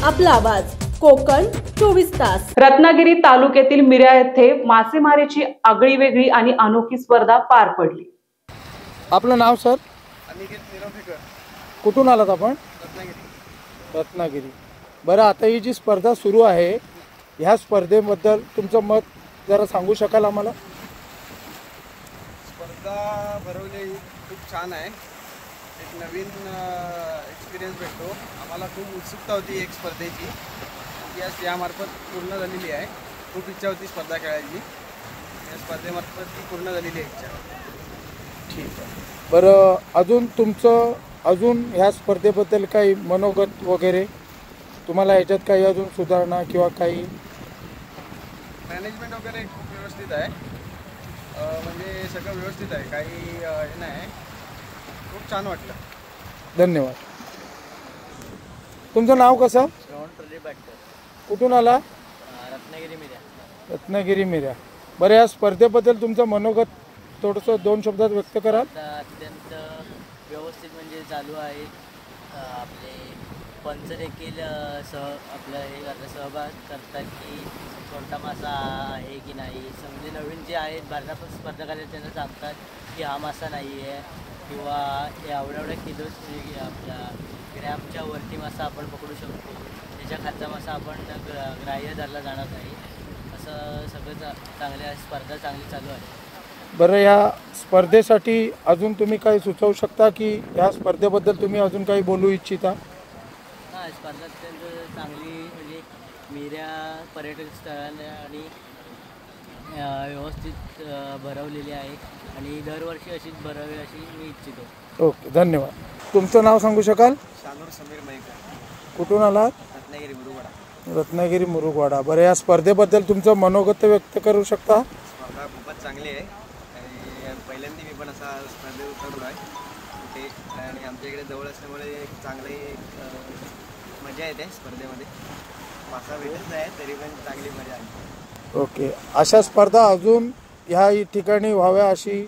आपला आवाज कोकण 24 तास। रत्नागिरी तालुक्यातील मिऱ्या येथे मासेमारीची आगळी वेगळी आणि अनोखी स्पर्धा पार पडली। आपलं नाव सर? अनिकेत निरफेकर। कुठून आलात आपण? रत्नागिरी। रत्नागिरी। बरं, आता ही जी स्पर्धा सुरू आहे ह्या स्पर्धेबद्दल तुमचं मत जरा सांगू शकाल आम्हाला? स्पर्धा भरवली खूप छान आहे। एक नवीन एक्सपिरियन्स भेटतो आम्हाला। खूप उत्सुकता होती एक स्पर्धेची, ती आज यामार्फत पूर्ण झालेली आहे। खूप इच्छा होती स्पर्धा खेळायची, या स्पर्धेमार्फत ती पूर्ण झालेली आहे इच्छा। ठीक आहे। बरं, अजून ह्या स्पर्धेबद्दल काही मनोगत वगैरे तुम्हाला याच्यात काही अजून सुधारणा किंवा काही? मॅनेजमेंट वगैरे खूप व्यवस्थित आहे, म्हणजे सगळं व्यवस्थित आहे, काही हे नाही। खूप छान वाटलं। धन्यवाद। तुमचं नाव कसं? कुठून आला? रत्नागिरी मिऱ्या। रत्नागिरी मिऱ्या। बरं, या स्पर्धेबद्दल तुमचं मनोगत थोडंसं 2 शब्दात व्यक्त करा। अत्यंत व्यवस्थित म्हणजे चालू आहे। आपले पंच देखील आपलं हे सहभाग करतात की कोणता मासा आहे की नाही। म्हणजे नवीन जे आहेत भारतात स्पर्धक आले त्यांना सांगतात की हा मासा नाही आहे किंवा एवढ्या किलो आपल्या ग्रॅमच्या वरती मासा आपण पकडू शकतो, त्याच्या खालचा मासा आपण ग्राह्य धरला जाणार नाही। असं सगळं चांगल्या स्पर्धा चांगली चालू आहे। बरं, या स्पर्धेसाठी अजून तुम्ही काही सुचवू शकता की या स्पर्धेबद्दल तुम्ही अजून काही बोलू इच्छिता? हां, स्पर्धा अत्यंत चांगली म्हणजे मिऱ्या पर्यटक स्थळाने आणि व्यवस्थित भरवलेली आहे आणि दरवर्षी अशीच भरावी अशी मी इच्छितो। ओके, धन्यवाद। तुमचं नाव सांगू शकाल? शानूर समीर मयकर। कुठून आलात? रत्नागिरी मुरुगवाडा। रत्नागिरी मुरुगवाडा। बरं, या स्पर्धेबद्दल तुमचं मनोगत व्यक्त करू शकता? स्पर्धा खूपच चांगली आहे आणि पहिल्यांदा मी पण असा स्पर्धेत उतरलो आहे कुठे, आणि आमच्या इकडे जवळ असल्यामुळे एक चांगली मजा येते स्पर्धेमध्ये। मासा भेटत नाही तरी पण चांगली मजा आहे। ओके, अशा स्पर्धा अजून ह्या ठिकाणी व्हाव्या अशी?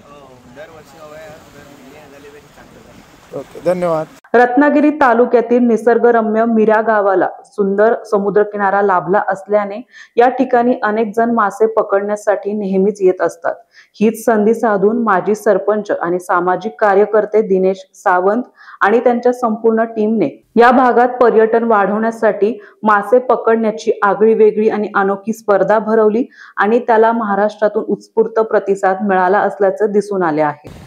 दरवर्षी व्हाव्या, दर महिने झाले तरी चांगलं आहे। ओके, धन्यवाद। रत्नागिरी तालुक्यातील निसर्गरम्य मिऱ्या गावाला सुंदर समुद्रकिनारा लाभला असल्याने या ठिकाणी अनेक जण मासे पकडण्यासाठी नेहमीच येत असतात। हीच संधी साधून माजी सरपंच आणि सामाजिक कार्यकर्ते दिनेश सावंत आणि त्यांच्या संपूर्ण टीमने या भागात पर्यटन वाढवण्यासाठी मासे पकडण्याची आगळी वेगळी आणि अनोखी स्पर्धा भरवली आणि त्याला महाराष्ट्रातून उत्स्फूर्त प्रतिसाद मिळाला असल्याचे दिसून आले आहे।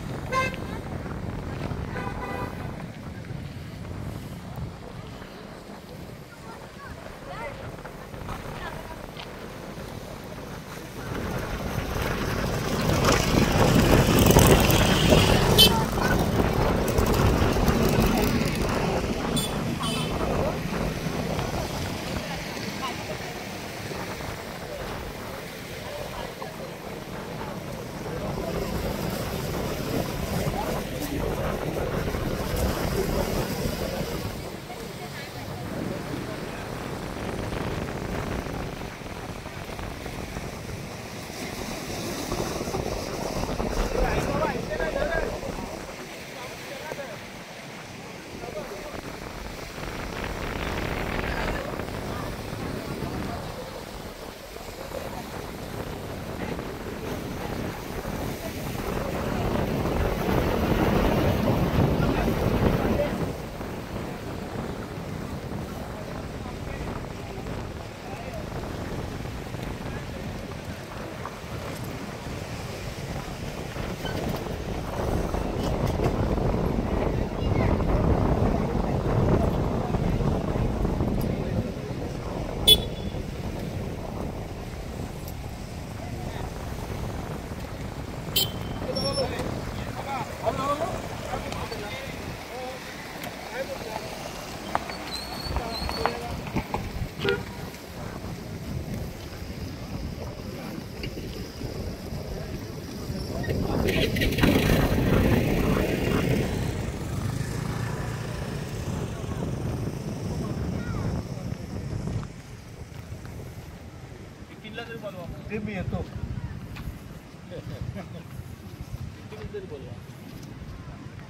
ते मी येतो।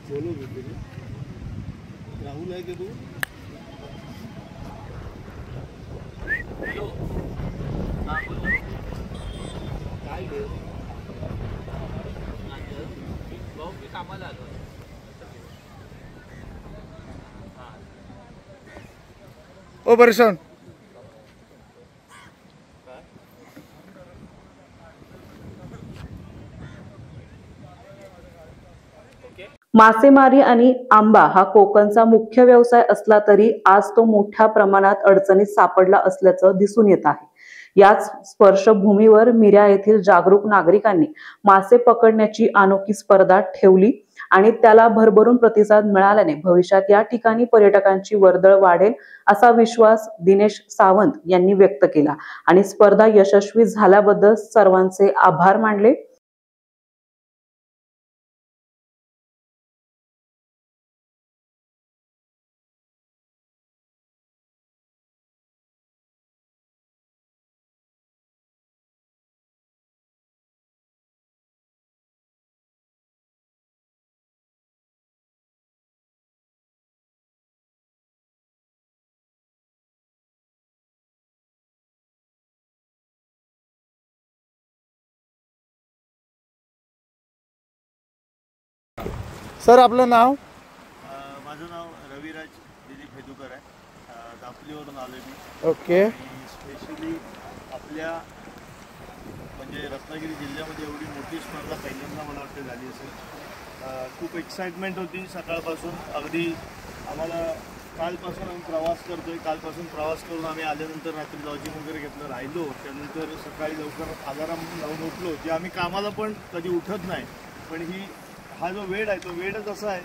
बोलू राहुल आहे की तू? ओ परेशान मासेमारी आणि आंबा हा कोकणचा मुख्य व्यवसाय असला तरी आज तो मोठ्या प्रमाणात अडचणीत सापडला असल्याचं दिसून येत आहे। याच स्पर्शभूमीवर मिऱ्या येथील जागरूक नागरिकांनी मासे पकडण्याची अनोखी स्पर्धा ठेवली आणि त्याला भरभरून प्रतिसाद मिळाल्याने भविष्यात या ठिकाणी पर्यटकांची वर्दळ वाढेल असा विश्वास दिनेश सावंत यांनी व्यक्त केला आणि स्पर्धा यशस्वी झाल्याबद्दल सर्वांचे आभार मानले। सर आपलं नाव? माझं नाव रविराज दिलीप हेदुकर आहे, दापोलीवरून आलो मी। ओके। स्पेशली आपल्या म्हणजे रत्नागिरी जिल्ह्यामध्ये एवढी मोठी स्पर्धा पहिल्यांदा मला वाटतं झाली असेल। खूप एक्साइटमेंट होती सकाळपासून, अगदी आम्हाला कालपासून आम्ही प्रवास करतोय, कालपासून प्रवास करून आम्ही आल्यानंतर रात्री लॉजिंग वगैरे घेतलं, राहिलो, त्यानंतर सकाळी लवकर अलार्म लावून उठलो, जे आम्ही कामाला पण कधी उठत नाही, पण हा जो वेळ आहे तो वेळच असा आहे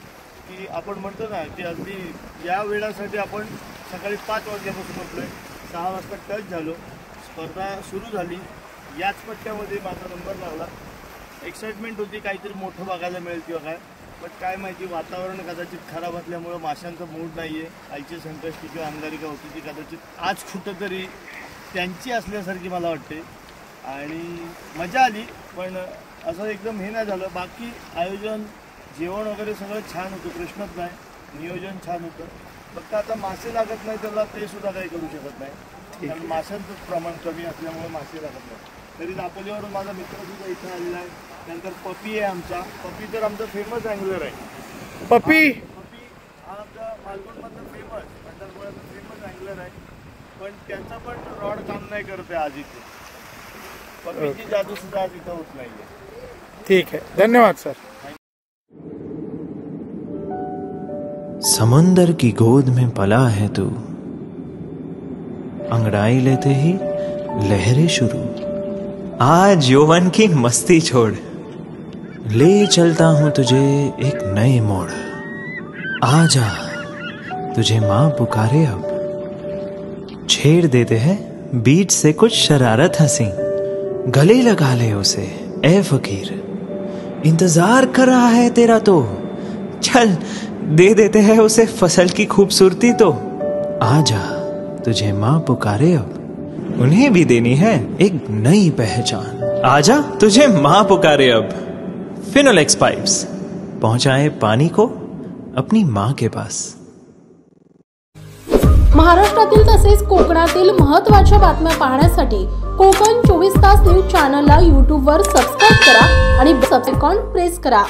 की आपण म्हणतो ना की अगदी या वेळासाठी आपण सकाळी 5 वाजल्यापासून उठलोय, 6 वाजता टच झालो, स्पर्धा सुरू झाली, याच पट्ट्यामध्ये माझा नंबर लागला। एक्साइटमेंट होती काहीतरी मोठं बघायला मिळेल किंवा काय, बट काय माहिती वातावरण कदाचित खराब असल्यामुळं माशांचा मूड नाही आहे। आईची संकष्टी किंवा अंगारिका होती ती कदाचित आज कुठंतरी त्यांची असल्यासारखी मला वाटते आणि मजा आली, पण असं एकदम हे नाही झालं। बाकी आयोजन जेवण वगैरे सगळं छान होतं, प्रश्नच नाही, नियोजन छान होतं, फक्त आता मासे लागत नाही त्याला ते सुद्धा काही करू शकत नाही, कारण माशांचं प्रमाण कमी असल्यामुळे मासे लागत नाही। तरी दापोलीवरून माझा मित्र सुद्धा इथं आलेला आहे, नंतर पपी आहे आमचा, पपी तर आमचा फेमस अँगलर आहे। पपी हा आमचा मालवणमधला फेमस अँगलर आहे, पण त्याचा पण रॉड काम नाही करत आहे आज इथे, पपीची जादू सुद्धा आज इथं होत नाही आहे। ठीक है, धन्यवाद सर। समुंदर की गोद में पला है तू, अंगड़ाई लेते ही लहरें शुरू, आज यौवन की मस्ती छोड़, ले चलता हूं तुझे एक नए मोड़, आजा तुझे मां पुकारे अब, छेड़ देते हैं बीच से कुछ शरारत हंसी, गले लगा ले उसे ए फकीर, इंतजार कर रहा है तेरा तो, चल दे देते हैं उसे फसल की खूबसूरती तो, आजा तुझे मां पुकारे अब, उन्हें भी देनी है एक नई पहचान, आजा तुझे मां पुकारे अब। फिनोलेक्स पाइप्स पहुंचाए पानी को अपनी मां के पास। महाराष्ट्रातील तसेच कोकणातील महत्त्वाच्या बातम्या पाहण्यासाठी कोकण 24 तास न्यूज चॅनलला YouTube वर सबस्क्राइब करा आणि बेल आयकॉन प्रेस करा।